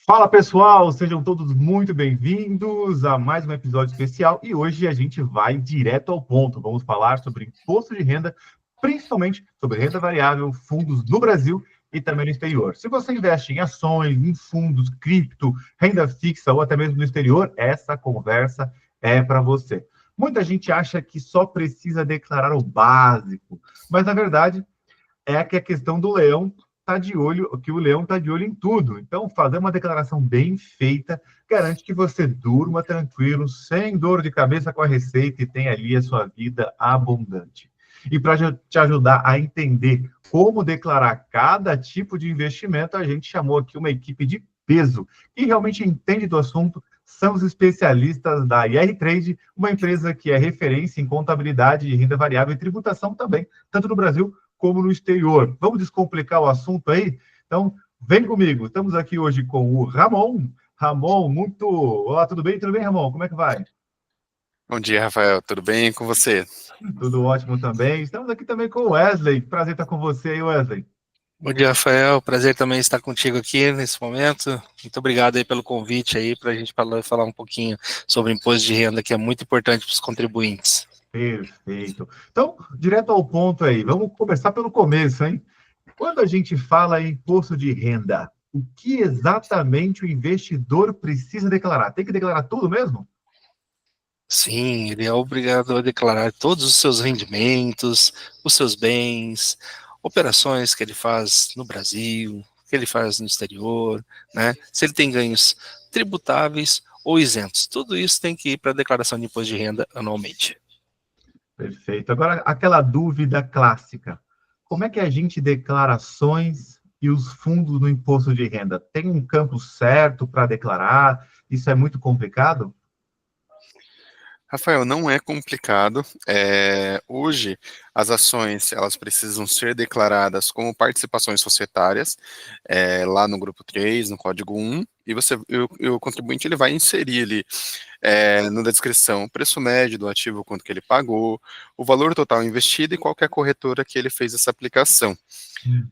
Fala pessoal, sejam todos muito bem-vindos a mais um episódio especial e hoje a gente vai direto ao ponto. Vamos falar sobre imposto de renda, principalmente sobre renda variável, fundos no Brasil e também no exterior. Se você investe em ações, em fundos, cripto, renda fixa ou até mesmo no exterior, essa conversa é para você. Muita gente acha que só precisa declarar o básico, mas na verdade é que a questão do leão está de olho, que o leão está de olho em tudo. Então, fazer uma declaração bem feita garante que você durma tranquilo, sem dor de cabeça com a receita e tenha ali a sua vida abundante. E para te ajudar a entender como declarar cada tipo de investimento, a gente chamou aqui uma equipe de peso, que realmente entende do assunto, são os especialistas da IR Trade, uma empresa que é referência em contabilidade de renda variável e tributação também, tanto no Brasil como no exterior. Vamos descomplicar o assunto aí? Então, vem comigo. Estamos aqui hoje com o Ramon. Ramon, muito... Olá, tudo bem? Tudo bem, Ramon? Como é que vai? Bom dia, Rafael. Tudo bem com você? Tudo ótimo também. Estamos aqui também com o Wesley. Prazer estar com você aí, Wesley. Bom dia, Rafael. Prazer também estar contigo aqui nesse momento. Muito obrigado aí pelo convite aí para a gente falar um pouquinho sobre imposto de renda, que é muito importante para os contribuintes. Perfeito. Então, direto ao ponto aí. Vamos começar pelo começo, hein? Quando a gente fala em imposto de renda, o que exatamente o investidor precisa declarar? Tem que declarar tudo mesmo? Sim, ele é obrigado a declarar todos os seus rendimentos, os seus bens, operações que ele faz no Brasil, que ele faz no exterior, né? Se ele tem ganhos tributáveis ou isentos. Tudo isso tem que ir para a declaração de imposto de renda anualmente. Perfeito. Agora, aquela dúvida clássica. Como é que a gente declara ações e os fundos no imposto de renda? Tem um campo certo para declarar? Isso é muito complicado? Rafael, não é complicado. Hoje, as ações elas precisam ser declaradas como participações societárias, lá no grupo 3, no código 1, e o contribuinte ele vai inserir ali na descrição o preço médio do ativo, quanto que ele pagou, o valor total investido e qual que é a corretora que ele fez essa aplicação.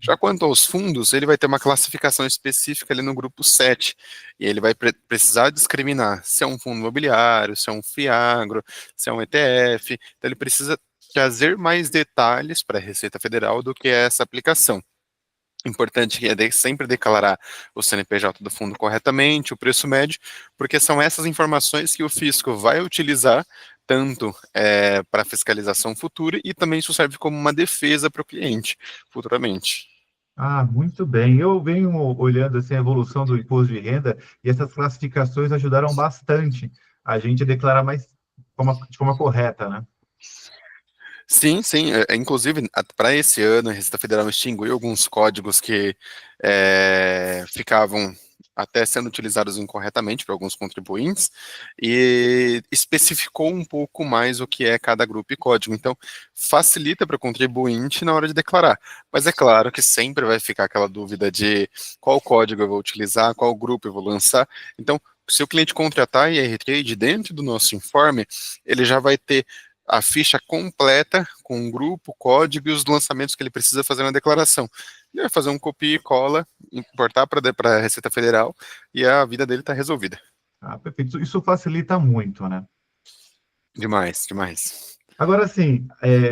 Já quanto aos fundos, ele vai ter uma classificação específica ali no grupo 7, e ele vai precisar discriminar se é um fundo imobiliário, se é um FIAGRO, se é um ETF, então ele precisa trazer mais detalhes para a Receita Federal do que essa aplicação. Importante é sempre declarar o CNPJ do fundo corretamente, o preço médio, porque são essas informações que o fisco vai utilizar tanto para fiscalização futura e também isso serve como uma defesa para o cliente futuramente. Ah, muito bem. Eu venho olhando assim, a evolução do imposto de renda e essas classificações ajudaram bastante a gente a declarar mais de forma correta, né? Sim, sim. Inclusive, para esse ano, a Receita Federal extinguiu alguns códigos que ficavam até sendo utilizados incorretamente por alguns contribuintes e especificou um pouco mais o que é cada grupo e código. Então, facilita para o contribuinte na hora de declarar. Mas é claro que sempre vai ficar aquela dúvida de qual código eu vou utilizar, qual grupo eu vou lançar. Então, se o cliente contratar a IR Trade dentro do nosso informe, ele já vai ter a ficha completa com o grupo, código e os lançamentos que ele precisa fazer na declaração. Ele vai fazer um copia e cola, importar para a Receita Federal e a vida dele está resolvida. Ah, perfeito. Isso facilita muito, né? Demais, demais. Agora, assim,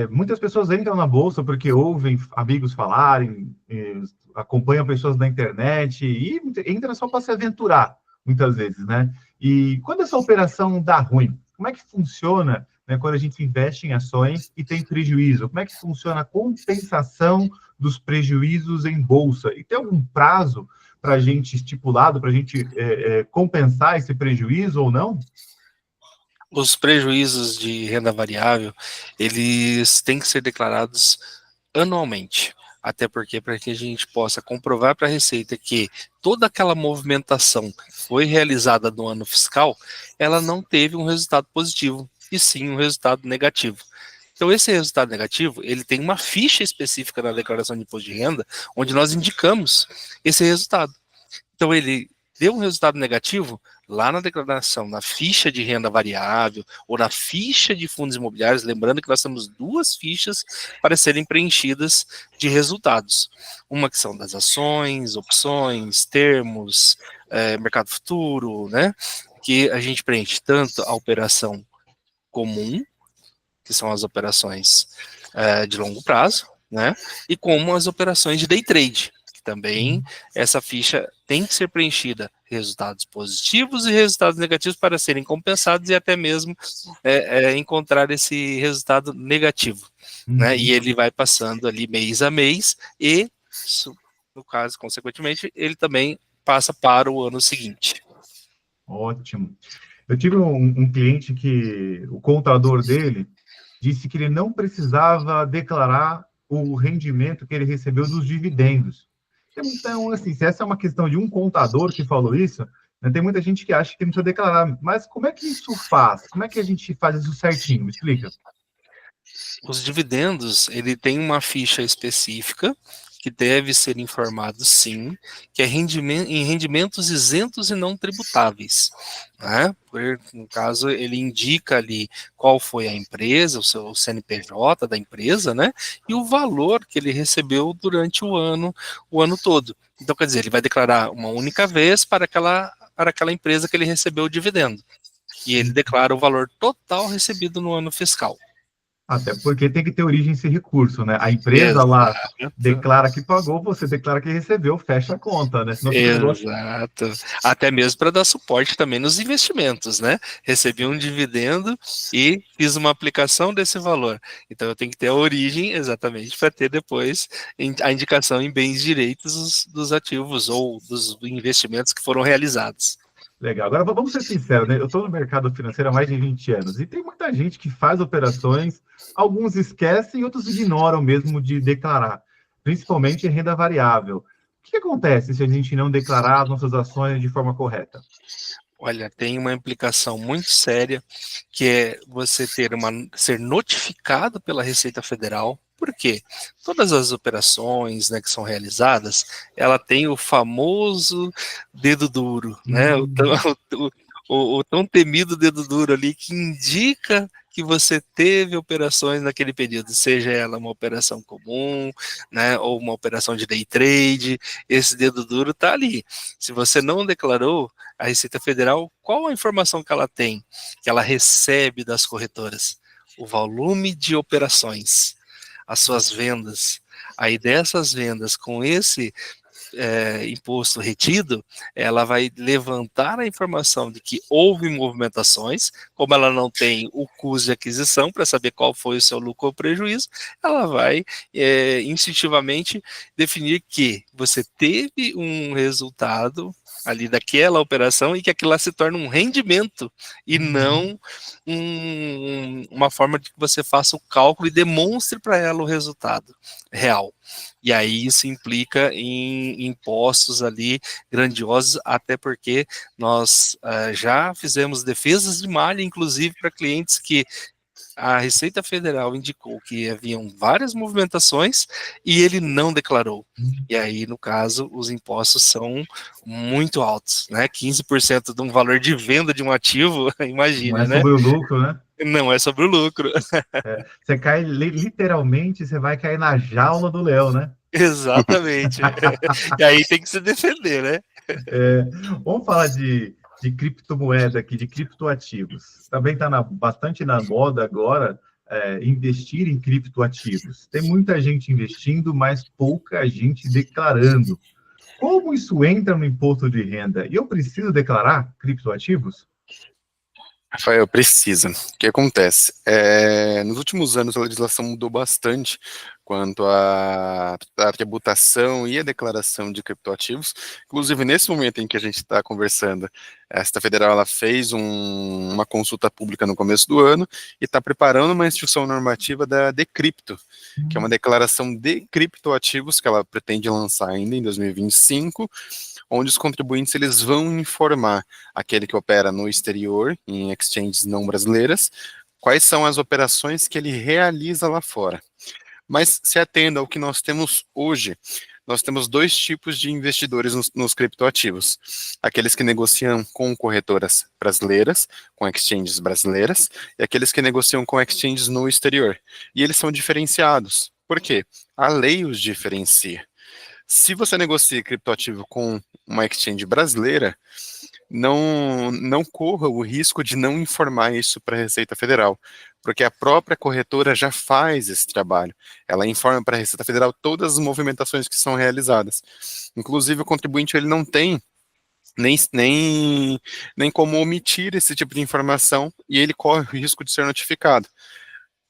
muitas pessoas entram na bolsa porque ouvem amigos falarem, acompanham pessoas na internet e entram só para se aventurar, muitas vezes, né? E quando essa operação dá ruim, como é que funciona, né, quando a gente investe em ações e tem prejuízo? Como é que funciona a compensação dos prejuízos em bolsa? E tem algum prazo para a gente estipulado, para a gente compensar esse prejuízo ou não? Os prejuízos de renda variável, eles têm que ser declarados anualmente, até porque para que a gente possa comprovar para a Receita que toda aquela movimentação que foi realizada no ano fiscal, ela não teve um resultado positivo, e sim um resultado negativo. Então esse resultado negativo, ele tem uma ficha específica na declaração de imposto de renda, onde nós indicamos esse resultado. Então ele deu um resultado negativo, lá na declaração, na ficha de renda variável ou na ficha de fundos imobiliários, lembrando que nós temos 2 fichas para serem preenchidas de resultados. Uma que são das ações, opções, termos, mercado futuro, né? Que a gente preenche tanto a operação comum, que são as operações de longo prazo, né? E como as operações de day trade, que também essa ficha tem que ser preenchida resultados positivos e resultados negativos para serem compensados e até mesmo encontrar esse resultado negativo, né? E ele vai passando ali mês a mês e, no caso, consequentemente, ele também passa para o ano seguinte. Ótimo. Eu tive um cliente que o contador dele disse que ele não precisava declarar o rendimento que ele recebeu dos dividendos. Então, assim, se essa é uma questão de um contador que falou isso, né, tem muita gente que acha que não precisa declarar. Mas como é que isso faz? Como é que a gente faz isso certinho? Me explica. Os dividendos, ele tem uma ficha específica que deve ser informado, sim, que é em rendimentos isentos e não tributáveis, né? No caso, ele indica ali qual foi a empresa, o seu CNPJ da empresa, né? E o valor que ele recebeu durante o ano todo. Então, quer dizer, ele vai declarar uma única vez para aquela empresa que ele recebeu o dividendo. E ele declara o valor total recebido no ano fiscal. Até porque tem que ter origem esse recurso, né? A empresa lá Exato. declara que pagou, você declara que recebeu, fecha a conta, né? Senão fica um negócio... Exato. Até mesmo para dar suporte também nos investimentos, né? Recebi um dividendo e fiz uma aplicação desse valor. Então eu tenho que ter a origem exatamente para ter depois a indicação em bens direitos dos ativos ou dos investimentos que foram realizados. Legal. Agora, vamos ser sinceros, né? Eu estou no mercado financeiro há mais de 20 anos e tem muita gente que faz operações, alguns esquecem, outros ignoram mesmo de declarar, principalmente em renda variável. O que acontece se a gente não declarar as nossas ações de forma correta? Olha, tem uma implicação muito séria, que é você ser notificado pela Receita Federal. Por quê? Todas as operações, né, que são realizadas, ela tem o famoso dedo duro, né? O tão temido dedo duro ali que indica que você teve operações naquele período, seja ela uma operação comum, né, ou uma operação de day trade, esse dedo duro está ali. Se você não declarou, a Receita Federal, qual a informação que ela tem, que ela recebe das corretoras? O volume de operações, as suas vendas. Aí dessas vendas, com esse imposto retido, ela vai levantar a informação de que houve movimentações, como ela não tem o custo de aquisição para saber qual foi o seu lucro ou prejuízo, ela vai instintivamente definir que você teve um resultado ali daquela operação e que aquilo lá se torna um rendimento e não uma forma de que você faça o cálculo e demonstre para ela o resultado real. E aí isso implica em impostos ali grandiosos, até porque nós já fizemos defesas de malha, inclusive para clientes que a Receita Federal indicou que haviam várias movimentações e ele não declarou. E aí, no caso, os impostos são muito altos, né? 15% de um valor de venda de um ativo, Não imagina, é né? sobre o lucro, né? Não é sobre o lucro. Você cai, literalmente, você vai cair na jaula do leão, né? Exatamente. E aí tem que se defender, né? Vamos falar de criptomoeda aqui, de criptoativos. Também está bastante na moda agora investir em criptoativos. Tem muita gente investindo, mas pouca gente declarando. Como isso entra no imposto de renda? E eu preciso declarar criptoativos? Rafael, precisa. O que acontece? Nos últimos anos, a legislação mudou bastante quanto à tributação e a declaração de criptoativos. Inclusive, nesse momento em que a gente está conversando, a Receita Federal ela fez uma consulta pública no começo do ano e está preparando uma instrução normativa da Decrypto, que é uma declaração de criptoativos que ela pretende lançar ainda em 2025, onde os contribuintes eles vão informar aquele que opera no exterior, em exchanges não brasileiras, quais são as operações que ele realiza lá fora. Mas se atenda ao que nós temos hoje. nós temos dois tipos de investidores nos criptoativos. Aqueles que negociam com corretoras brasileiras, com exchanges brasileiras, e aqueles que negociam com exchanges no exterior. E eles são diferenciados. Por quê? A lei os diferencia. Se você negocia criptoativo com uma exchange brasileira, não corra o risco de não informar isso para a Receita Federal, porque a própria corretora já faz esse trabalho. Ela informa para a Receita Federal todas as movimentações que são realizadas. Inclusive, o contribuinte ele não tem nem como omitir esse tipo de informação e ele corre o risco de ser notificado.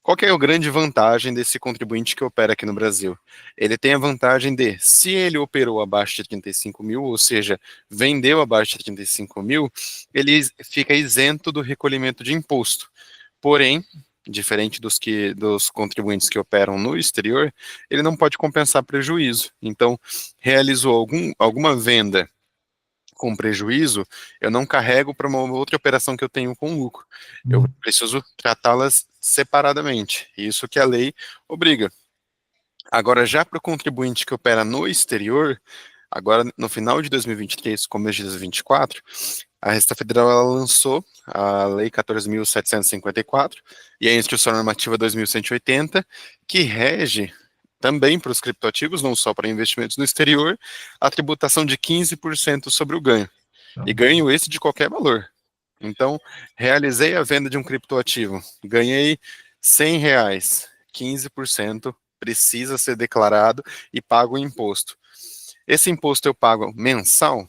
Qual que é a grande vantagem desse contribuinte que opera aqui no Brasil? Ele tem a vantagem de, se ele operou abaixo de 35 mil, ou seja, vendeu abaixo de 35 mil, ele fica isento do recolhimento de imposto. Porém, diferente dos contribuintes que operam no exterior, ele não pode compensar prejuízo. Então, realizou alguma venda com prejuízo, eu não carrego para uma outra operação que eu tenho com lucro. Eu preciso tratá-las separadamente. Isso que a lei obriga. Agora, já para o contribuinte que opera no exterior, agora no final de 2023, começo de 2024, a Receita Federal ela lançou a Lei 14.754 e a Instrução Normativa 2.180, que rege também para os criptoativos, não só para investimentos no exterior, a tributação de 15% sobre o ganho. E ganho esse de qualquer valor. Então, realizei a venda de um criptoativo, ganhei R$100, 15% precisa ser declarado e pago o imposto. Esse imposto eu pago mensal?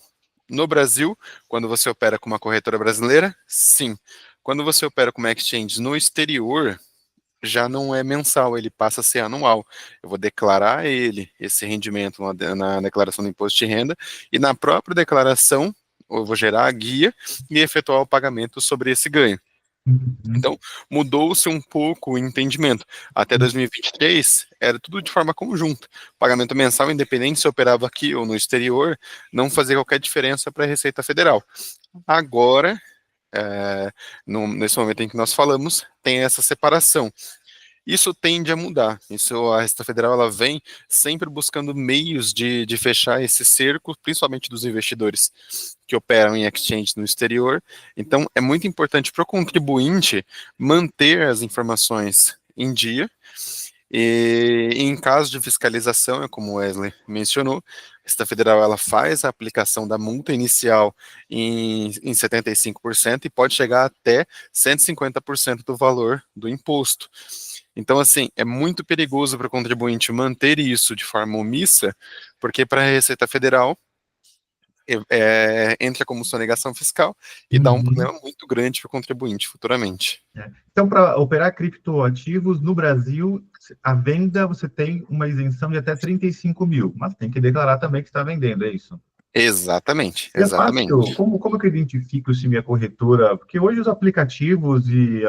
No Brasil, quando você opera com uma corretora brasileira, sim. Quando você opera com uma exchange no exterior, já não é mensal, ele passa a ser anual. Eu vou declarar esse rendimento na declaração do imposto de renda, e na própria declaração, eu vou gerar a guia e efetuar o pagamento sobre esse ganho. Então, mudou-se um pouco o entendimento. Até 2023, era tudo de forma conjunta. Pagamento mensal, independente se operava aqui ou no exterior, não fazia qualquer diferença para a Receita Federal. Agora, nesse momento em que nós falamos, tem essa separação. Isso tende a mudar. A Receita Federal ela vem sempre buscando meios de fechar esse cerco, principalmente dos investidores que operam em exchange no exterior. Então, é muito importante para o contribuinte manter as informações em dia. E em caso de fiscalização, como o Wesley mencionou, a Receita Federal ela faz a aplicação da multa inicial em 75% e pode chegar até 150% do valor do imposto. Então, assim, é muito perigoso para o contribuinte manter isso de forma omissa, porque para a Receita Federal entra como sonegação fiscal e dá um problema muito grande para o contribuinte futuramente. Então, para operar criptoativos no Brasil, a venda você tem uma isenção de até 35 mil, mas tem que declarar também que está vendendo, é isso? Exatamente, E exatamente. É fácil, como que eu identifico se minha corretora... Porque hoje os aplicativos e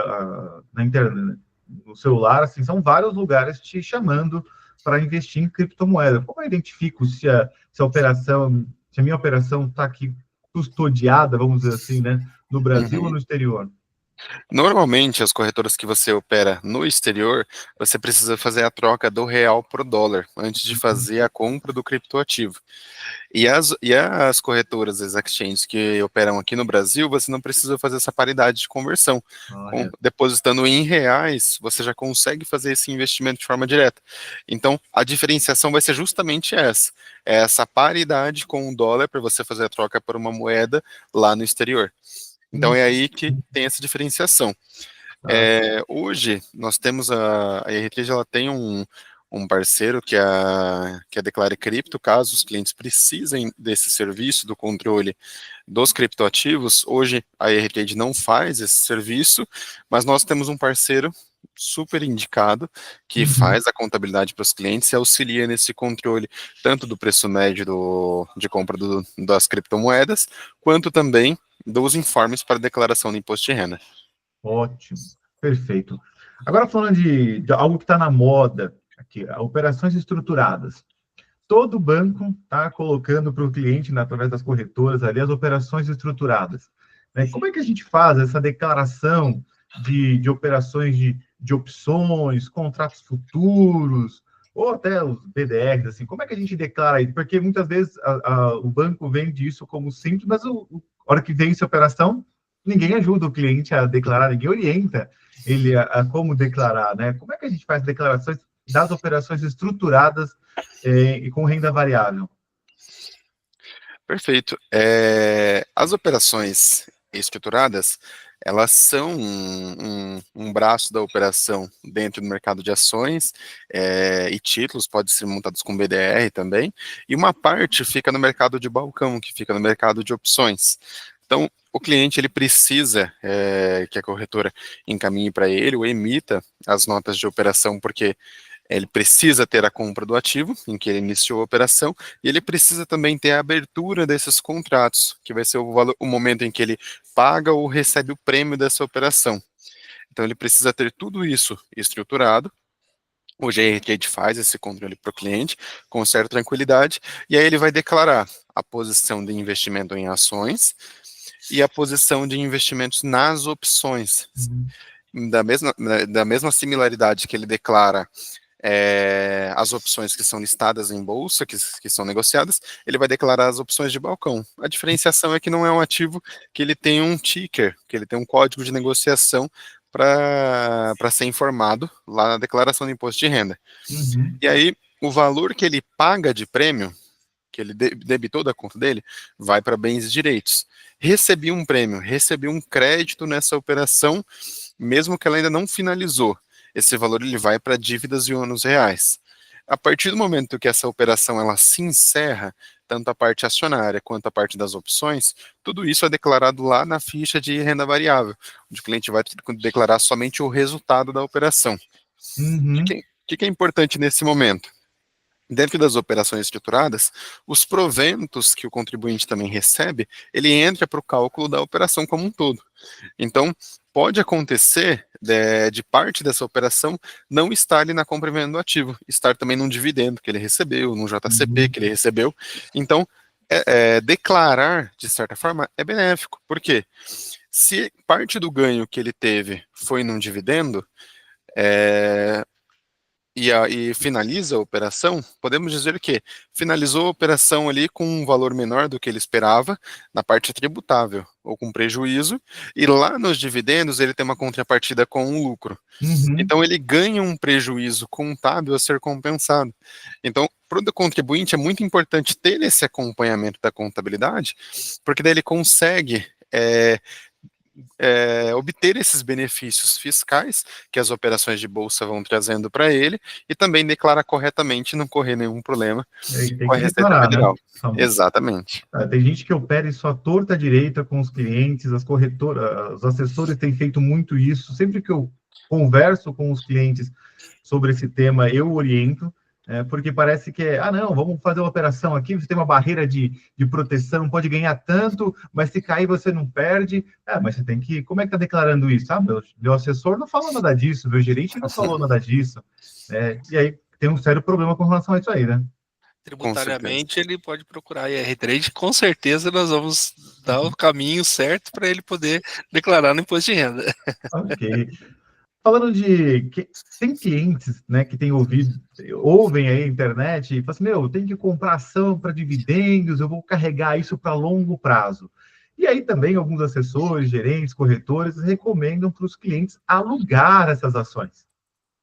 na internet, no celular, assim, são vários lugares te chamando para investir em criptomoeda. Como eu identifico se a minha operação está aqui custodiada, vamos dizer assim, né, no Brasil ou no exterior? Normalmente, as corretoras que você opera no exterior, você precisa fazer a troca do real pro dólar antes de fazer a compra do criptoativo. E as corretoras, as exchanges que operam aqui no Brasil, você não precisa fazer essa paridade de conversão. Depositando em reais, você já consegue fazer esse investimento de forma direta. Então, a diferenciação vai ser justamente essa paridade com o dólar para você fazer a troca por uma moeda lá no exterior. Então, é aí que tem essa diferenciação. Hoje, nós temos a Heritage, ela tem um parceiro que é a Declare Cripto, caso os clientes precisem desse serviço, do controle dos criptoativos. Hoje, a Heritage não faz esse serviço, mas nós temos um parceiro super indicado, que faz a contabilidade para os clientes e auxilia nesse controle, tanto do preço médio de compra das criptomoedas, quanto também dos informes para declaração do imposto de renda. Ótimo, perfeito. Agora falando de algo que está na moda, aqui, operações estruturadas. Todo banco está colocando para o cliente, através das corretoras, ali, as operações estruturadas. Né? Como é que a gente faz essa declaração de operações de opções, contratos futuros, ou até os BDRs, assim, como é que a gente declara isso? Porque muitas vezes o banco vende isso como simples, mas a hora que vem essa operação, ninguém ajuda o cliente a declarar, ninguém orienta ele a como declarar, né? Como é que a gente faz declarações das operações estruturadas e com renda variável? Perfeito. As operações estruturadas, elas são um braço da operação dentro do mercado de ações e títulos, pode ser montados com BDR também, e uma parte fica no mercado de balcão, que fica no mercado de opções. Então, o cliente ele precisa que a corretora encaminhe para ele ou emita as notas de operação, porque ele precisa ter a compra do ativo, em que ele iniciou a operação, e ele precisa também ter a abertura desses contratos, que vai ser o momento em que ele paga ou recebe o prêmio dessa operação. Então, ele precisa ter tudo isso estruturado. Hoje a gente faz esse controle para o cliente com certa tranquilidade, e aí ele vai declarar a posição de investimento em ações e a posição de investimentos nas opções. Da mesma similaridade que ele declara as opções que são listadas em bolsa, que são negociadas, ele vai declarar as opções de balcão. A diferenciação é que não é um ativo que ele tem um ticker, que ele tem um código de negociação para ser informado lá na declaração de imposto de renda. Uhum. E aí, o valor que ele paga de prêmio, que ele debitou da conta dele, vai para bens e direitos. Recebi um prêmio, recebi um crédito nessa operação, mesmo que ela ainda não finalizou. Esse valor ele vai para dívidas e ônus reais. A partir do momento que essa operação ela se encerra, tanto a parte acionária quanto a parte das opções, tudo isso é declarado lá na ficha de renda variável, onde o cliente vai declarar somente o resultado da operação. Uhum. O que é importante nesse momento? Dentro das operações estruturadas, os proventos que o contribuinte também recebe, ele entra para o cálculo da operação como um todo. Então, pode acontecer de parte dessa operação não estar ali na compra e venda do ativo, estar também num dividendo que ele recebeu, num JCP que ele recebeu. Então, declarar, de certa forma, é benéfico. Por quê? Se parte do ganho que ele teve foi num dividendo, e finaliza a operação, podemos dizer que finalizou a operação ali com um valor menor do que ele esperava, na parte tributável, ou com prejuízo, e lá nos dividendos ele tem uma contrapartida com um lucro. Uhum. Então ele ganha um prejuízo contábil a ser compensado. Então, para o contribuinte é muito importante ter esse acompanhamento da contabilidade, porque daí ele consegue obter esses benefícios fiscais que as operações de bolsa vão trazendo para ele e também declarar corretamente e não correr nenhum problema Tem com a que Receita declarar, Federal. né? Exatamente. Tem gente que opera isso à torta direita com os clientes, as corretoras, os assessores têm feito muito isso. Sempre que eu converso com os clientes sobre esse tema, eu oriento, porque parece que não, vamos fazer uma operação aqui, você tem uma barreira de proteção, pode ganhar tanto, mas se cair você não perde. Mas você tem que, como é que está declarando isso? Meu assessor não falou nada disso, meu gerente não falou nada disso. E aí tem um sério problema com relação a isso aí, né? Tributariamente ele pode procurar a IR3, com certeza nós vamos dar o caminho certo para ele poder declarar no imposto de renda. Ok. Falando tem clientes, né, que têm ouvem aí a internet e falam assim, eu tenho que comprar ação para dividendos, eu vou carregar isso para longo prazo. E aí também alguns assessores, gerentes, corretores recomendam para os clientes alugar essas ações.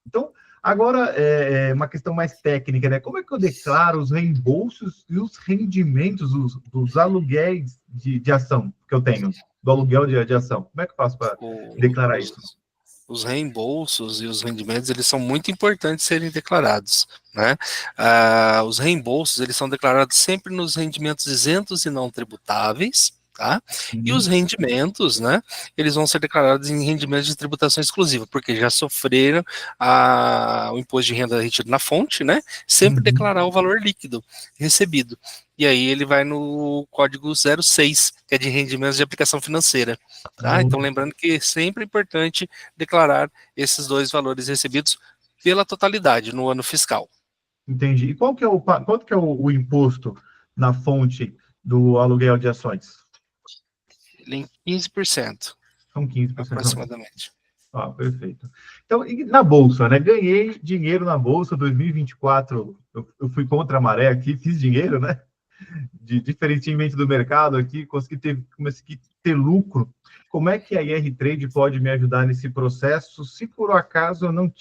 Então, agora é uma questão mais técnica, né? Como é que eu declaro os reembolsos e os rendimentos dos aluguéis de ação que eu tenho, do aluguel de ação? Como é que eu faço para declarar isso? Os reembolsos e os rendimentos, eles são muito importantes serem declarados, né? Os reembolsos, eles são declarados sempre nos rendimentos isentos e não tributáveis, tá? E os rendimentos, né, eles vão ser declarados em rendimentos de tributação exclusiva, porque já sofreram o imposto de renda retido na fonte, né? Sempre declarar o valor líquido recebido. E aí ele vai no código 06, que é de rendimentos de aplicação financeira, tá? Então lembrando que sempre é importante declarar esses dois valores recebidos pela totalidade no ano fiscal. Entendi. E quanto que é o imposto na fonte do aluguel de ações? Ele é em 15%. São 15%. Aproximadamente. Ah, perfeito. Então, e na Bolsa, né? Ganhei dinheiro na Bolsa 2024. Eu fui contra a maré aqui, fiz dinheiro, né? Diferentemente do mercado aqui, consegui ter lucro. Como é que a IR Trade pode me ajudar nesse processo? Se por um acaso eu não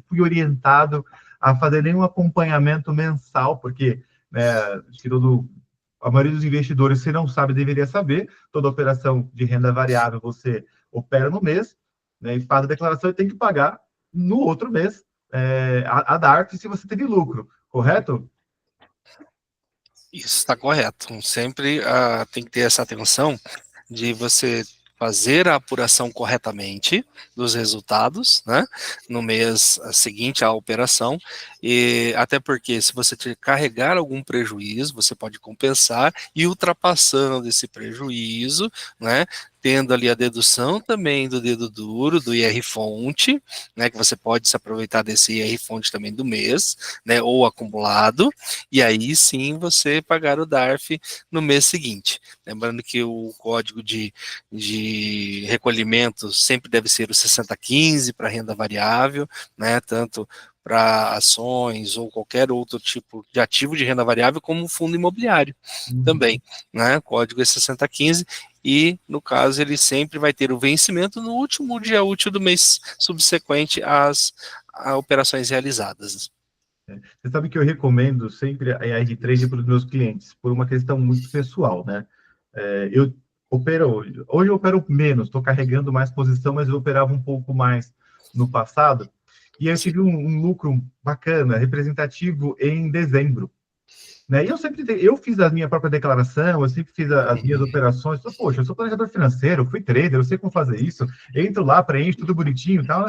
fui orientado a fazer nenhum acompanhamento mensal, porque, né, tirando a maioria dos investidores, se não sabe, deveria saber. Toda operação de renda variável você opera no mês, né, e faz a declaração e tem que pagar no outro mês a DARF se você teve lucro, correto? Isso está correto. Sempre tem que ter essa atenção de você fazer a apuração corretamente dos resultados, né, no mês seguinte à operação, e até porque se você carregar algum prejuízo, você pode compensar e ultrapassando esse prejuízo, né, tendo ali a dedução também do dedo duro, do IR-fonte, né, que você pode se aproveitar desse IR-fonte também do mês, né, ou acumulado, e aí sim você pagar o DARF no mês seguinte. Lembrando que o código de recolhimento sempre deve ser o 6015 para renda variável, né, tanto para ações ou qualquer outro tipo de ativo de renda variável, como fundo imobiliário também, né, o código é 6015 e, no caso, ele sempre vai ter o vencimento no último dia útil do mês subsequente às operações realizadas. Você sabe que eu recomendo sempre a R3 para os meus clientes, por uma questão muito pessoal, né? Eu opero hoje eu opero menos, estou carregando mais posição, mas eu operava um pouco mais no passado, e eu tive um lucro bacana, representativo em dezembro. Né? E eu fiz a minha própria declaração, eu sempre fiz as minhas operações. Então, poxa, eu sou planejador financeiro, fui trader, eu sei como fazer isso. Entro lá, preencho tudo bonitinho e tal.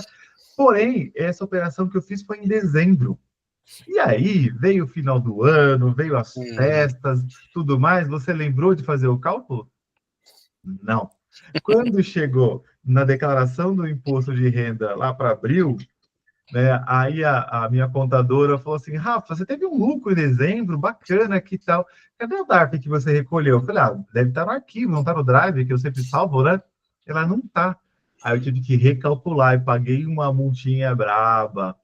Porém, essa operação que eu fiz foi em dezembro. E aí, veio o final do ano, veio as festas, tudo mais. Você lembrou de fazer o cálculo? Não. Quando chegou na declaração do imposto de renda lá para abril, né, aí a minha contadora falou assim: Rafa, você teve um lucro em dezembro, bacana, que tal? Cadê o DARF que você recolheu? Eu falei: deve estar no arquivo, não está no Drive, que eu sempre salvo, né? Ela não está. Aí eu tive que recalcular e paguei uma multinha braba.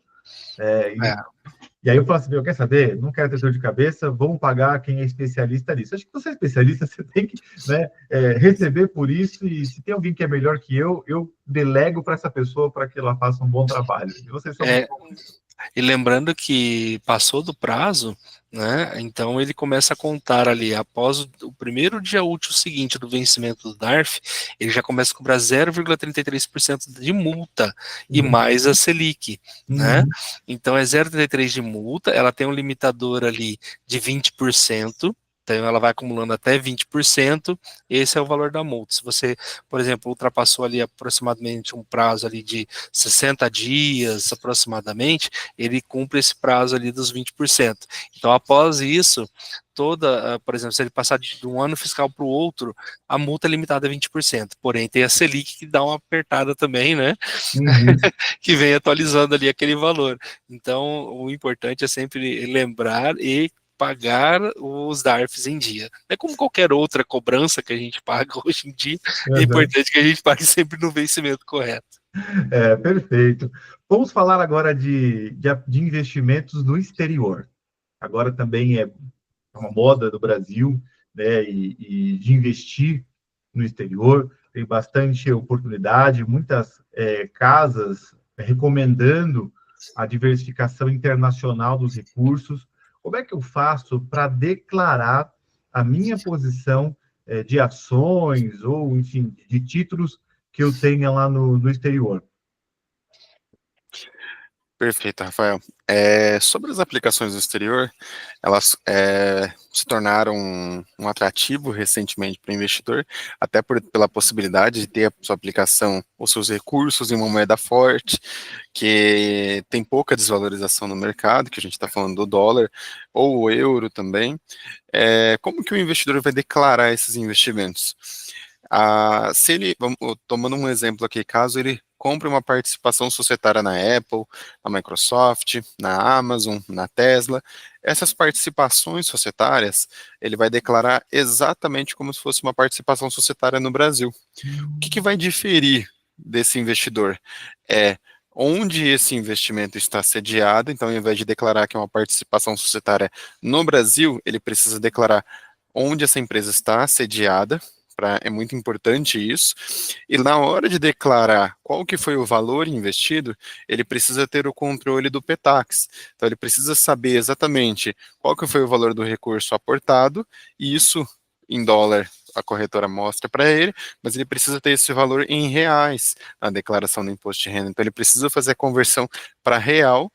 E aí eu falo assim: quer saber? Não quero ter dor de cabeça, vamos pagar quem é especialista nisso. Acho que você é especialista, você tem que, né, receber por isso, e se tem alguém que é melhor que eu delego para essa pessoa para que ela faça um bom trabalho. E vocês são muito bons nisso. E lembrando que passou do prazo, né? Então ele começa a contar ali após o primeiro dia útil seguinte do vencimento do DARF, ele já começa a cobrar 0,33% de multa e mais a Selic, né? Então é 0,33 de multa, ela tem um limitador ali de 20%. Então ela vai acumulando até 20%, esse é o valor da multa. Se você, por exemplo, ultrapassou ali aproximadamente um prazo ali de 60 dias aproximadamente, ele cumpre esse prazo ali dos 20%. Então após isso, por exemplo, se ele passar de um ano fiscal para o outro, a multa é limitada a 20%. Porém, tem a Selic que dá uma apertada também, né? Que vem atualizando ali aquele valor. Então, o importante é sempre lembrar e pagar os DARFs em dia. É como qualquer outra cobrança que a gente paga hoje em dia, é importante que a gente pague sempre no vencimento correto. Perfeito. Vamos falar agora de investimentos no exterior. Agora também é uma moda do Brasil, né, e de investir no exterior. Tem bastante oportunidade, muitas casas recomendando a diversificação internacional dos recursos. Como é que eu faço para declarar a minha posição de ações ou, enfim, de títulos que eu tenha lá no exterior? Perfeito, Rafael. Sobre as aplicações no exterior, elas se tornaram um atrativo recentemente para o investidor, até pela possibilidade de ter a sua aplicação, os seus recursos em uma moeda forte, que tem pouca desvalorização no mercado, que a gente está falando do dólar, ou o euro também. Como que o investidor vai declarar esses investimentos? Se ele, tomando um exemplo aqui, caso ele compre uma participação societária na Apple, na Microsoft, na Amazon, na Tesla, essas participações societárias, ele vai declarar exatamente como se fosse uma participação societária no Brasil. O que vai diferir desse investidor é onde esse investimento está sediado. Então, ao invés de declarar que é uma participação societária no Brasil, ele precisa declarar onde essa empresa está sediada. É muito importante isso. E na hora de declarar qual que foi o valor investido, ele precisa ter o controle do PETAX. Então, ele precisa saber exatamente qual que foi o valor do recurso aportado, e isso em dólar a corretora mostra para ele, mas ele precisa ter esse valor em reais na declaração do imposto de renda. Então, ele precisa fazer a conversão para real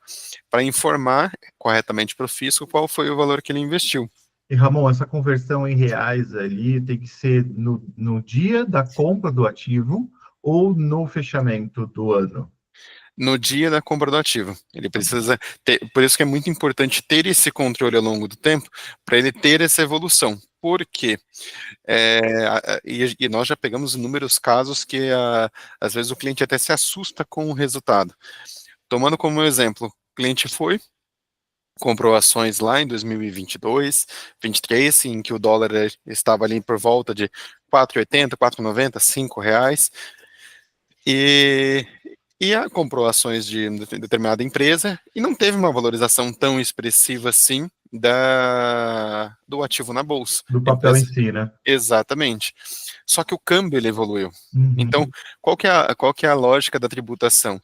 para informar corretamente para o fisco qual foi o valor que ele investiu. E, Ramon, essa conversão em reais ali tem que ser no dia da compra do ativo ou no fechamento do ano? No dia da compra do ativo. Ele precisa ter, por isso que é muito importante ter esse controle ao longo do tempo, para ele ter essa evolução. Por quê? E nós já pegamos inúmeros casos que às vezes o cliente até se assusta com o resultado. Tomando como exemplo, o cliente comprou ações lá em 2022, 2023, em que o dólar estava ali por volta de 4,80, 4,90, R$ 5, e comprou ações de determinada empresa e não teve uma valorização tão expressiva assim do ativo na bolsa. Do papel em si, né? Exatamente. Só que o câmbio ele evoluiu. Uhum. Então, qual que é a lógica da tributação?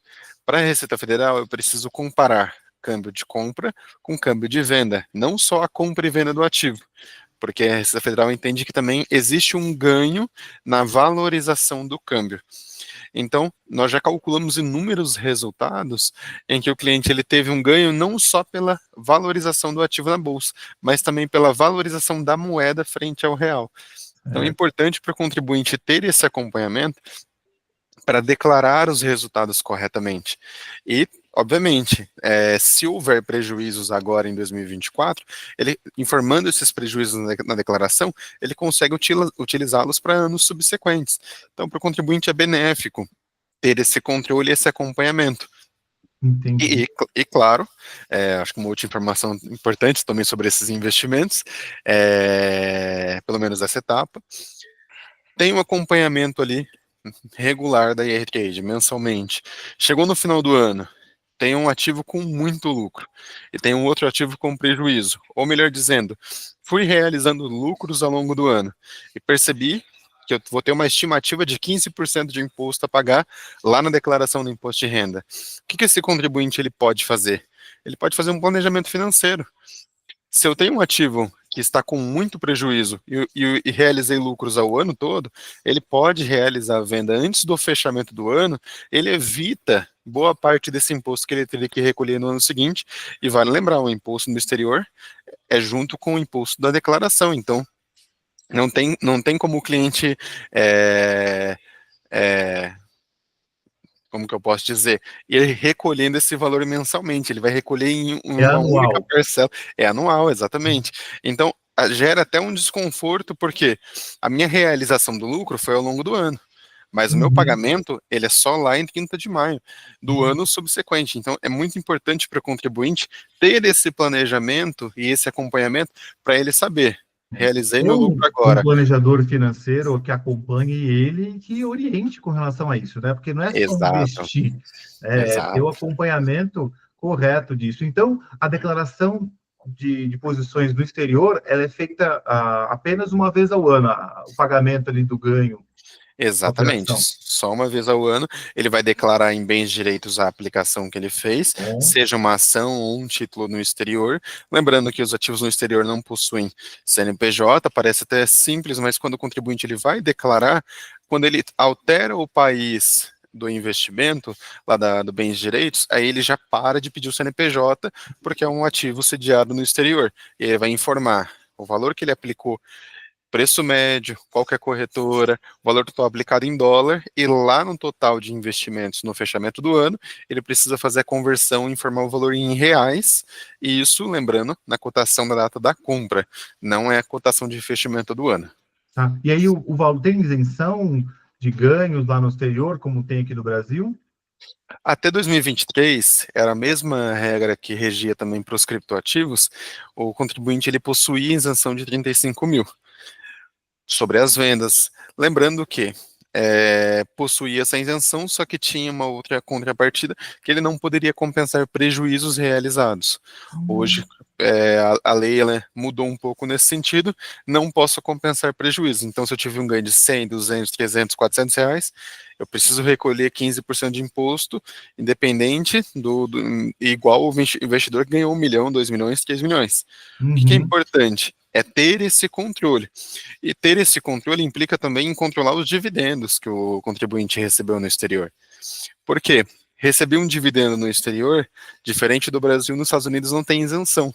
Para a Receita Federal, eu preciso comparar câmbio de compra com câmbio de venda, não só a compra e venda do ativo, porque a Receita Federal entende que também existe um ganho na valorização do câmbio. Então, nós já calculamos inúmeros resultados em que o cliente ele teve um ganho não só pela valorização do ativo na bolsa, mas também pela valorização da moeda frente ao real. Então, é importante para o contribuinte ter esse acompanhamento para declarar os resultados corretamente. E, obviamente, se houver prejuízos agora em 2024, ele, informando esses prejuízos na declaração, ele consegue utilizá-los para anos subsequentes. Então, para o contribuinte é benéfico ter esse controle e esse acompanhamento. Entendi. E claro, acho que uma outra informação importante também sobre esses investimentos, pelo menos essa etapa, tem um acompanhamento ali regular da IR Trade, mensalmente. Chegou no final do ano, tem um ativo com muito lucro e tem um outro ativo com prejuízo. Ou melhor dizendo, fui realizando lucros ao longo do ano e percebi que eu vou ter uma estimativa de 15% de imposto a pagar lá na declaração do imposto de renda. O que esse contribuinte ele pode fazer? Ele pode fazer um planejamento financeiro. Se eu tenho um ativo que está com muito prejuízo e realizei lucros ao ano todo, ele pode realizar a venda antes do fechamento do ano, ele evita boa parte desse imposto que ele teria que recolher no ano seguinte, e vale lembrar, o imposto no exterior é junto com o imposto da declaração, então não tem como o cliente como que eu posso dizer, ir recolhendo esse valor mensalmente, ele vai recolher em uma única parcela, é anual, exatamente. Então, gera até um desconforto, porque a minha realização do lucro foi ao longo do ano, mas o meu pagamento, ele é só lá em 30 de maio do ano subsequente. Então, é muito importante para o contribuinte ter esse planejamento e esse acompanhamento para ele saber. Realizei meu lucro agora. Um planejador financeiro que acompanhe ele e que oriente com relação a isso, né? Porque não é só investir, ter o acompanhamento correto disso. Então, a declaração de posições no exterior, ela é feita apenas uma vez ao ano, o pagamento ali do ganho. Exatamente, só uma vez ao ano, ele vai declarar em bens direitos a aplicação que ele fez, seja uma ação ou um título no exterior, lembrando que os ativos no exterior não possuem CNPJ, parece até simples, mas quando o contribuinte ele vai declarar, quando ele altera o país do investimento, lá do bens direitos, aí ele já para de pedir o CNPJ, porque é um ativo sediado no exterior, e ele vai informar o valor que ele aplicou, preço médio, qualquer corretora, o valor total aplicado em dólar, e lá no total de investimentos no fechamento do ano, ele precisa fazer a conversão e informar o valor em reais, e isso, lembrando, na cotação da data da compra, não é a cotação de fechamento do ano. Tá. E aí o valor tem isenção de ganhos lá no exterior, como tem aqui no Brasil? Até 2023, era a mesma regra que regia também para os criptoativos, o contribuinte ele possuía isenção de 35 mil. Sobre as vendas, lembrando que possuía essa isenção, só que tinha uma outra contrapartida, que ele não poderia compensar prejuízos realizados. Hoje, a lei ela mudou um pouco nesse sentido, não posso compensar prejuízos. Então, se eu tive um ganho de 100, 200, 300, 400 reais, eu preciso recolher 15% de imposto, independente igual o investidor que ganhou 1 milhão, 2 milhões, 3 milhões. O que é Uhum. importante? É ter esse controle. E ter esse controle implica também em controlar os dividendos que o contribuinte recebeu no exterior. Por quê? Receber um dividendo no exterior, diferente do Brasil, nos Estados Unidos não tem isenção.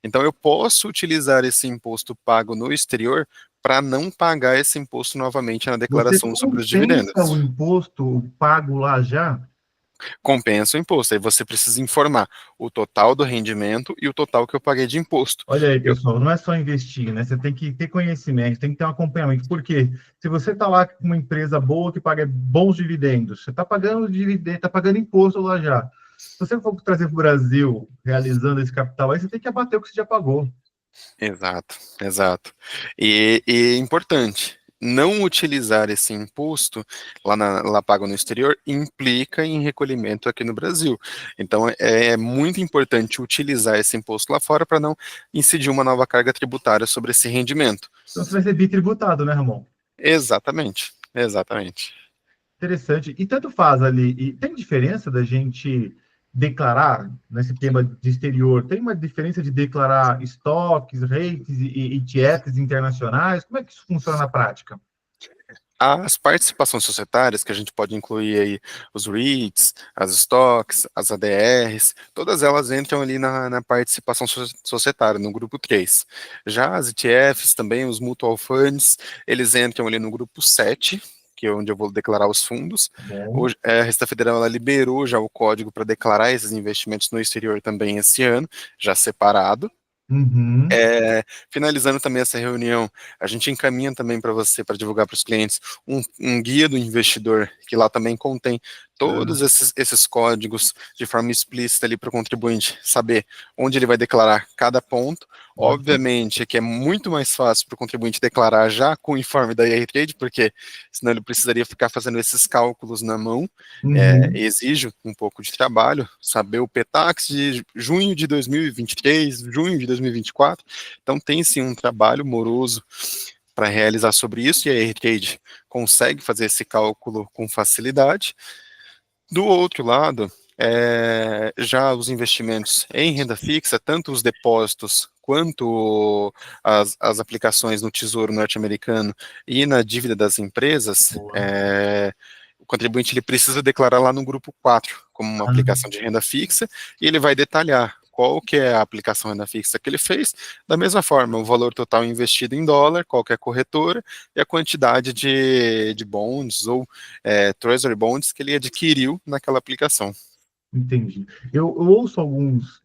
Então eu posso utilizar esse imposto pago no exterior para não pagar esse imposto novamente na Você declaração sobre os compensa o dividendos. imposto pago lá já? Compensa o imposto. Aí você precisa informar o total do rendimento e o total que eu paguei de imposto. Olha aí, Eu, pessoal, não é só investir, né? Você tem que ter conhecimento, tem que ter um acompanhamento. Por quê? Se você está lá com uma empresa boa que paga bons dividendos, você está pagando dividendo, está pagando imposto lá já. Se você for trazer para o Brasil realizando esse capital, aí você tem que abater o que você já pagou. Exato, exato. E importante, não utilizar esse imposto lá pago no exterior implica em recolhimento aqui no Brasil. Então é muito importante utilizar esse imposto lá fora para não incidir uma nova carga tributária sobre esse rendimento. Então você vai ser bitributado, né, Ramon? Exatamente, exatamente. Interessante. E tanto faz ali. E tem diferença da gente declarar nesse tema de exterior? Tem uma diferença de declarar estoques, rates e ETFs internacionais? Como é que isso funciona na prática? As participações societárias, que a gente pode incluir aí os REITs, as stocks, as ADRs, todas elas entram ali na participação societária, no grupo 3. Já as ETFs, também os mutual funds, eles entram ali no grupo 7, que é onde eu vou declarar os fundos. Bom. Hoje, a Receita Federal ela liberou já o código para declarar esses investimentos no exterior também esse ano, já separado. Uhum. Finalizando também essa reunião, a gente encaminha também para você, para divulgar para os clientes, um guia do investidor, que lá também contém todos esses códigos de forma explícita ali para o contribuinte saber onde ele vai declarar cada ponto. Ótimo. Obviamente que é muito mais fácil para o contribuinte declarar já com o informe da ERTrade, porque senão ele precisaria ficar fazendo esses cálculos na mão, Uhum. exige um pouco de trabalho, saber o PETAX de junho de 2023, junho de 2024, então tem sim um trabalho moroso para realizar sobre isso, e a AirTrade consegue fazer esse cálculo com facilidade. Do outro lado, já os investimentos em renda fixa, tanto os depósitos quanto as aplicações no Tesouro norte-americano e na dívida das empresas, Boa. o contribuinte ele precisa declarar lá no grupo 4, como uma Ah, aplicação de renda fixa, e ele vai detalhar qual que é a aplicação renda fixa que ele fez, da mesma forma, o valor total investido em dólar, qual que é a corretora, e a quantidade de bonds ou treasury bonds que ele adquiriu naquela aplicação. entendi. Eu ouço alguns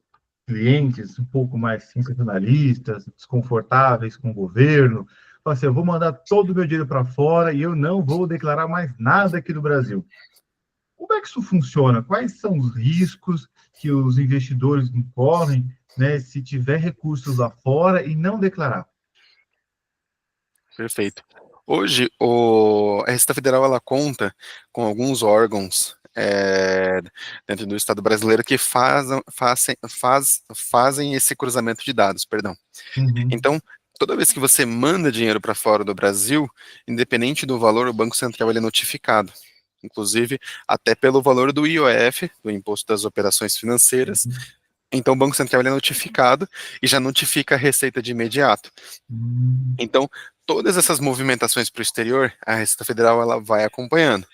clientes um pouco mais sensacionalistas, desconfortáveis com o governo. Falam assim, eu vou mandar todo o meu dinheiro para fora e eu não vou declarar mais nada aqui do Brasil. Como é que isso funciona? Quais são os riscos que os investidores incorrem, né, se tiver recursos lá fora e não declarar? Perfeito. Hoje, a Receita Federal ela conta com alguns órgãos dentro do Estado brasileiro que fazem esse cruzamento de dados, perdão. Uhum. Então, toda vez que você manda dinheiro para fora do Brasil, independente do valor, o Banco Central ele é notificado. Inclusive, até pelo valor do IOF, do Imposto das Operações Financeiras. Então, o Banco Central ele é notificado e já notifica a Receita de imediato. Uhum. Então, todas essas movimentações para o exterior, a Receita Federal ela vai acompanhando.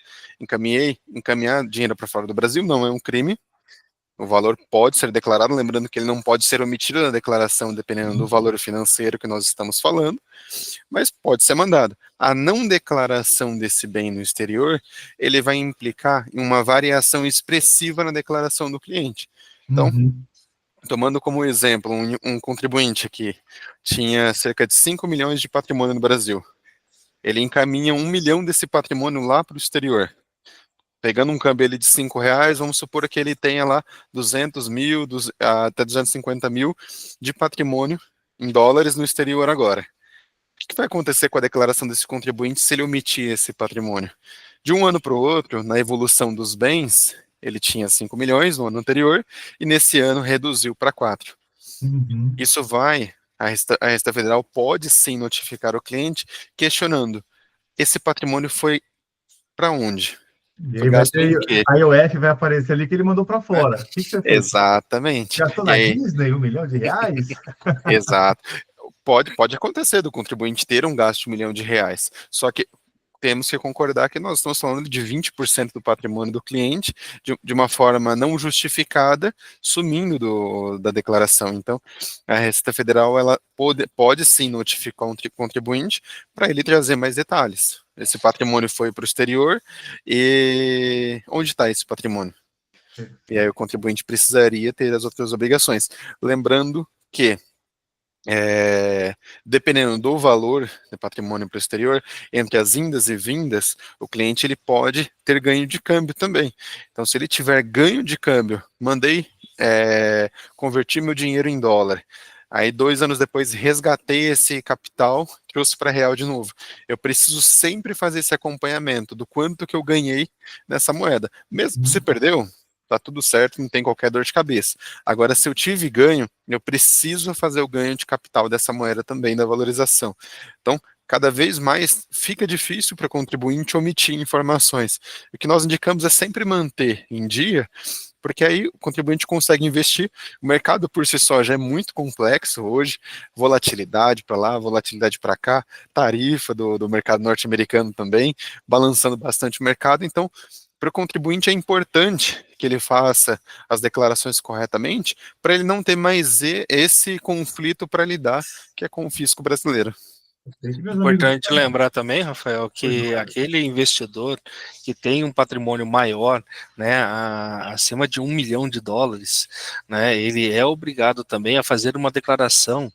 Encaminhar dinheiro para fora do Brasil não é um crime. O valor pode ser declarado, lembrando que ele não pode ser omitido na declaração, dependendo do valor financeiro que nós estamos falando, mas pode ser mandado. A não declaração desse bem no exterior, ele vai implicar em uma variação expressiva na declaração do cliente. Então, Uhum. tomando como exemplo, um contribuinte aqui tinha cerca de 5 milhões de patrimônio no Brasil. Ele encaminha 1 milhão desse patrimônio lá para o exterior. Pegando um câmbio ali de R$ 5, vamos supor que ele tenha lá 200 mil, até 250 mil de patrimônio em dólares no exterior agora. O que vai acontecer com a declaração desse contribuinte se ele omitir esse patrimônio? De um ano para o outro, na evolução dos bens, ele tinha 5 milhões no ano anterior, e nesse ano reduziu para 4. Uhum. Isso a Receita Federal pode sim notificar o cliente questionando, esse patrimônio foi para onde? E Foi aí vai gasto ter em quê? a IOF vai aparecer ali que ele mandou para fora. O que você fez? Exatamente. Gastou E na aí, Disney R$ 1 milhão? exato. Pode acontecer do contribuinte ter um gasto de R$ 1 milhão. Só que temos que concordar que nós estamos falando de 20% do patrimônio do cliente, de uma forma não justificada, sumindo da declaração. Então, a Receita Federal ela pode sim notificar um contribuinte para ele trazer mais detalhes. Esse patrimônio foi para o exterior, e onde está esse patrimônio? E aí o contribuinte precisaria ter as outras obrigações. Lembrando que, dependendo do valor do patrimônio para o exterior, entre as indas e vindas, o cliente ele pode ter ganho de câmbio também. Então, se ele tiver ganho de câmbio, converti meu dinheiro em dólar, aí 2 anos depois resgatei esse capital, trouxe para real de novo. Eu preciso sempre fazer esse acompanhamento do quanto que eu ganhei nessa moeda. Mesmo se perdeu, tá tudo certo, não tem qualquer dor de cabeça. Agora, se eu tive ganho, eu preciso fazer o ganho de capital dessa moeda também, da valorização. Então, cada vez mais fica difícil para o contribuinte omitir informações. O que nós indicamos é sempre manter em dia, porque aí o contribuinte consegue investir. O mercado por si só já é muito complexo hoje, volatilidade para lá, volatilidade para cá, tarifa do mercado norte-americano também, balançando bastante o mercado. Então, para o contribuinte é importante que ele faça as declarações corretamente, para ele não ter mais esse conflito para lidar, que é com o fisco brasileiro. Meus amigos, Importante lembrar também, Rafael, que aquele investidor que tem um patrimônio maior, né, acima de US$ 1 milhão, né, ele é obrigado também a fazer uma declaração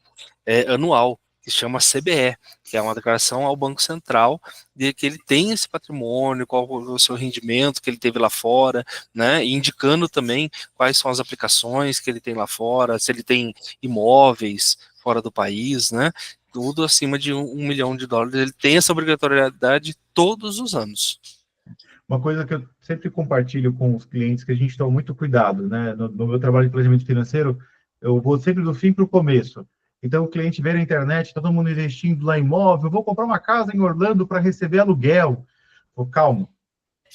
anual, que se chama CBE, que é uma declaração ao Banco Central de que ele tem esse patrimônio, qual o seu rendimento que ele teve lá fora, né, e indicando também quais são as aplicações que ele tem lá fora, se ele tem imóveis fora do país, né, tudo acima de US$ 1 milhão, ele tem essa obrigatoriedade todos os anos. Uma coisa que eu sempre compartilho com os clientes, que a gente toma muito cuidado, né? No meu trabalho de planejamento financeiro, eu vou sempre do fim para o começo. Então, o cliente vê na internet, tá todo mundo investindo lá em imóvel, vou comprar uma casa em Orlando para receber aluguel. Calma,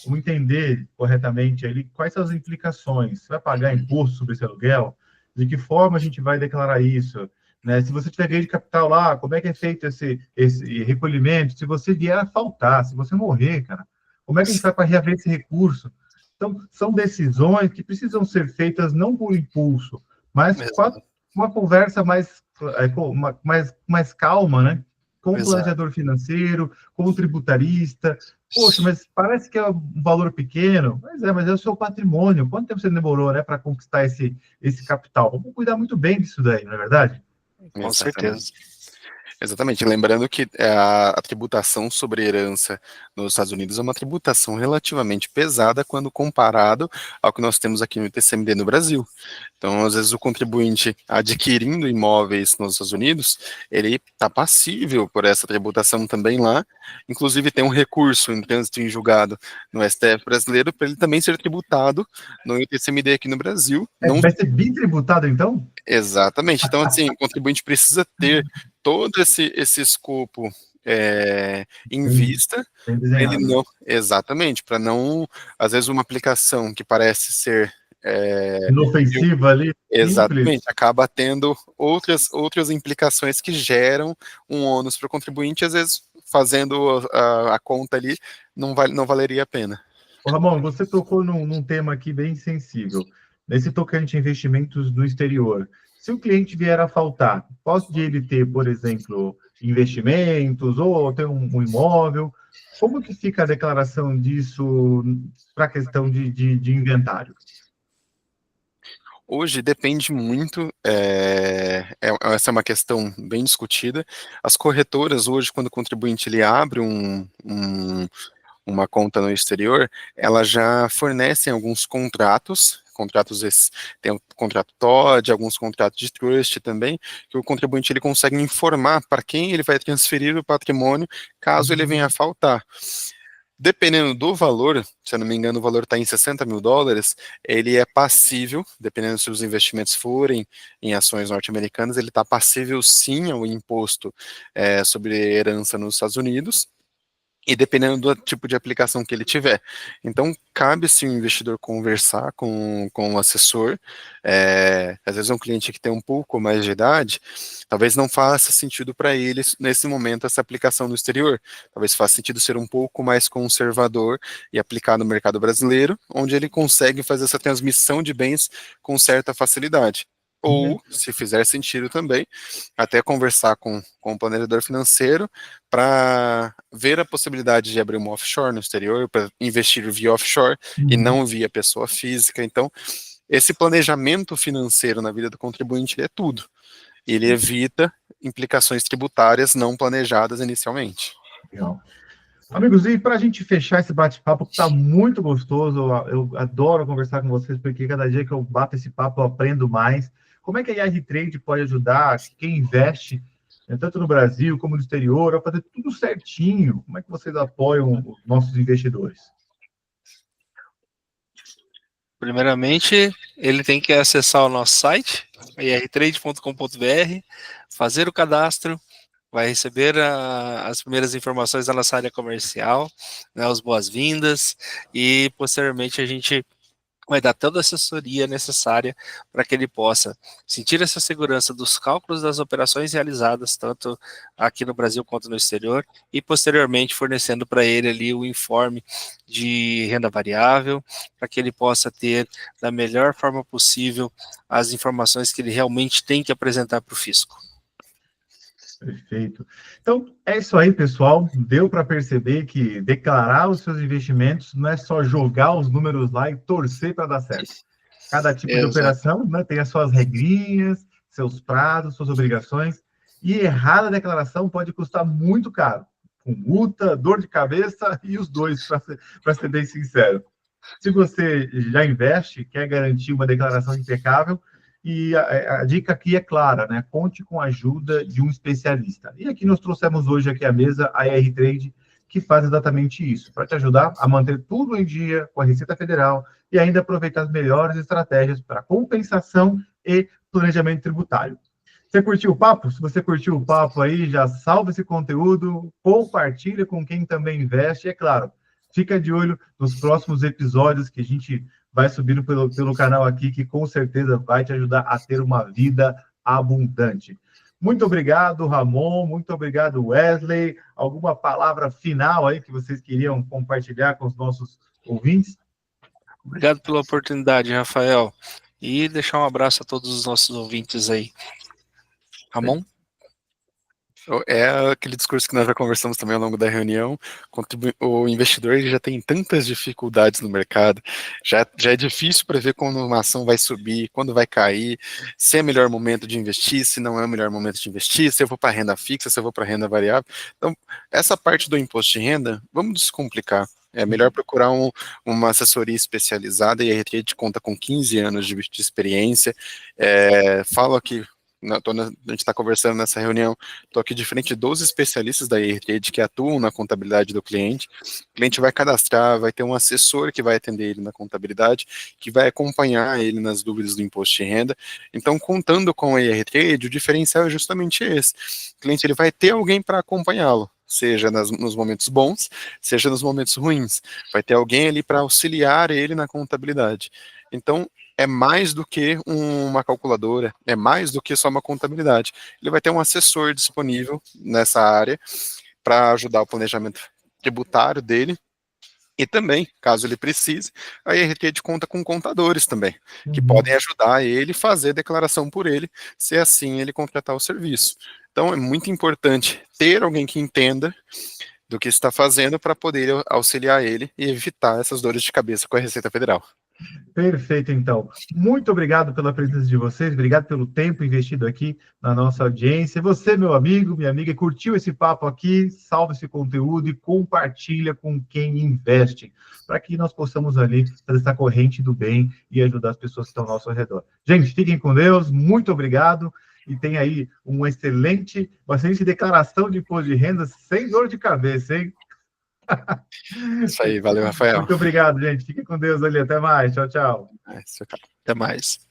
vamos entender corretamente ali quais são as implicações. Você vai pagar imposto sobre esse aluguel? De que forma a gente vai declarar isso? Né? Se você tiver ganho de capital lá, como é que é feito esse recolhimento? Se você vier a faltar, se você morrer, cara, como é que a gente vai para reaver esse recurso? Então, são decisões que precisam ser feitas não por impulso, mas com uma conversa mais calma, né? Com o planejador financeiro, com o tributarista. Poxa, mas parece que é um valor pequeno. Mas é o seu patrimônio. Quanto tempo você demorou, né, para conquistar esse capital? Vamos cuidar muito bem disso daí, não é verdade? Com certeza. Exatamente, lembrando que a tributação sobre herança nos Estados Unidos é uma tributação relativamente pesada quando comparado ao que nós temos aqui no ITCMD no Brasil. Então, às vezes, o contribuinte adquirindo imóveis nos Estados Unidos, ele está passível por essa tributação também lá, inclusive tem um recurso em trânsito em julgado no STF brasileiro para ele também ser tributado no ITCMD aqui no Brasil. Vai ser bitributado, então? Exatamente, então, assim, o contribuinte precisa ter todo esse escopo em vista, ele não, exatamente, para não, às vezes uma aplicação que parece ser inofensiva ali, exatamente, simples. acaba tendo outras implicações que geram um ônus para o contribuinte, às vezes fazendo a conta ali, não valeria a pena. Ô, Ramon, você tocou num tema aqui bem sensível, nesse tocante a investimentos no exterior. Se o cliente vier a faltar, pode ele ter, por exemplo, investimentos ou ter um imóvel? Como que fica a declaração disso para a questão de inventário? Hoje depende muito, essa é uma questão bem discutida. As corretoras hoje, quando o contribuinte ele abre uma conta no exterior, elas já fornecem alguns contratos esses, tem o contrato TOD, alguns contratos de trust também, que o contribuinte ele consegue informar para quem ele vai transferir o patrimônio caso ele venha a faltar. Dependendo do valor, se eu não me engano, o valor está em $60 mil, ele é passível, dependendo se os investimentos forem em ações norte-americanas, ele está passível sim ao imposto sobre herança nos Estados Unidos, e dependendo do tipo de aplicação que ele tiver. Então, cabe sim o investidor conversar com o assessor. Às vezes um cliente que tem um pouco mais de idade, talvez não faça sentido para ele, nesse momento, essa aplicação no exterior. Talvez faça sentido ser um pouco mais conservador e aplicar no mercado brasileiro, onde ele consegue fazer essa transmissão de bens com certa facilidade. Ou, se fizer sentido também, até conversar com o planejador financeiro para ver a possibilidade de abrir uma offshore no exterior, para investir via offshore e não via pessoa física. Então, esse planejamento financeiro na vida do contribuinte é tudo. Ele evita implicações tributárias não planejadas inicialmente. Legal. Amigos, e para a gente fechar esse bate-papo que está muito gostoso, eu adoro conversar com vocês, porque cada dia que eu bato esse papo eu aprendo mais. Como é que a IR Trade pode ajudar quem investe, tanto no Brasil como no exterior, a fazer tudo certinho? Como é que vocês apoiam os nossos investidores? Primeiramente, ele tem que acessar o nosso site, irtrade.com.br, fazer o cadastro, vai receber as primeiras informações da nossa área comercial, né, as boas-vindas, e posteriormente a gente vai dar toda a assessoria necessária para que ele possa sentir essa segurança dos cálculos das operações realizadas, tanto aqui no Brasil quanto no exterior, e posteriormente fornecendo para ele ali o informe de renda variável, para que ele possa ter, da melhor forma possível, as informações que ele realmente tem que apresentar para o fisco. Perfeito. Então, é isso aí, pessoal. Deu para perceber que declarar os seus investimentos não é só jogar os números lá e torcer para dar certo. Cada tipo de operação, né, tem as suas regrinhas, seus prazos, suas obrigações, e errar a declaração pode custar muito caro, com multa, dor de cabeça e os dois, para ser bem sincero. Se você já investe, quer garantir uma declaração impecável, e a dica aqui é clara, né? Conte com a ajuda de um especialista. E aqui nós trouxemos hoje aqui à mesa a IR Trade, que faz exatamente isso, para te ajudar a manter tudo em dia com a Receita Federal e ainda aproveitar as melhores estratégias para compensação e planejamento tributário. Você curtiu o papo? Se você curtiu o papo aí, já salva esse conteúdo, compartilha com quem também investe, e é claro, fica de olho nos próximos episódios que a gente vai subindo pelo canal aqui, que com certeza vai te ajudar a ter uma vida abundante. Muito obrigado, Ramon. Muito obrigado, Wesley. Alguma palavra final aí que vocês queriam compartilhar com os nossos ouvintes? Obrigado pela oportunidade, Rafael. E deixar um abraço a todos os nossos ouvintes aí. Ramon? É aquele discurso que nós já conversamos também ao longo da reunião. O investidor ele já tem tantas dificuldades no mercado, já é difícil prever quando uma ação vai subir, quando vai cair, se é o melhor momento de investir, se não é o melhor momento de investir, se eu vou para renda fixa, se eu vou para renda variável. Então, essa parte do imposto de renda, vamos descomplicar. É melhor procurar uma assessoria especializada, e a IR conta com 15 anos de experiência. Falo aqui, a gente está conversando nessa reunião, estou aqui de frente de 12 especialistas da IR que atuam na contabilidade do cliente. O cliente vai cadastrar, vai ter um assessor que vai atender ele na contabilidade, que vai acompanhar ele nas dúvidas do imposto de renda. Então, contando com a IR o diferencial é justamente esse. O cliente ele vai ter alguém para acompanhá-lo, seja nos momentos bons, seja nos momentos ruins. Vai ter alguém ali para auxiliar ele na contabilidade. Então, é mais do que uma calculadora, é mais do que só uma contabilidade. Ele vai ter um assessor disponível nessa área para ajudar o planejamento tributário dele. E também, caso ele precise, a IR conta com contadores também, que podem ajudar ele a fazer a declaração por ele, se assim ele contratar o serviço. Então, é muito importante ter alguém que entenda do que está fazendo para poder auxiliar ele e evitar essas dores de cabeça com a Receita Federal. Perfeito, então. Muito obrigado pela presença de vocês, obrigado pelo tempo investido aqui na nossa audiência. Você, meu amigo, minha amiga, curtiu esse papo aqui, salva esse conteúdo e compartilha com quem investe, para que nós possamos ali fazer essa corrente do bem e ajudar as pessoas que estão ao nosso redor. Gente, fiquem com Deus, muito obrigado, e tem aí uma excelente declaração de imposto de renda sem dor de cabeça, hein? Isso aí, valeu, Rafael. Muito obrigado, gente. Fique com Deus ali. Até mais. Tchau, tchau. Tchau, tchau. Até mais.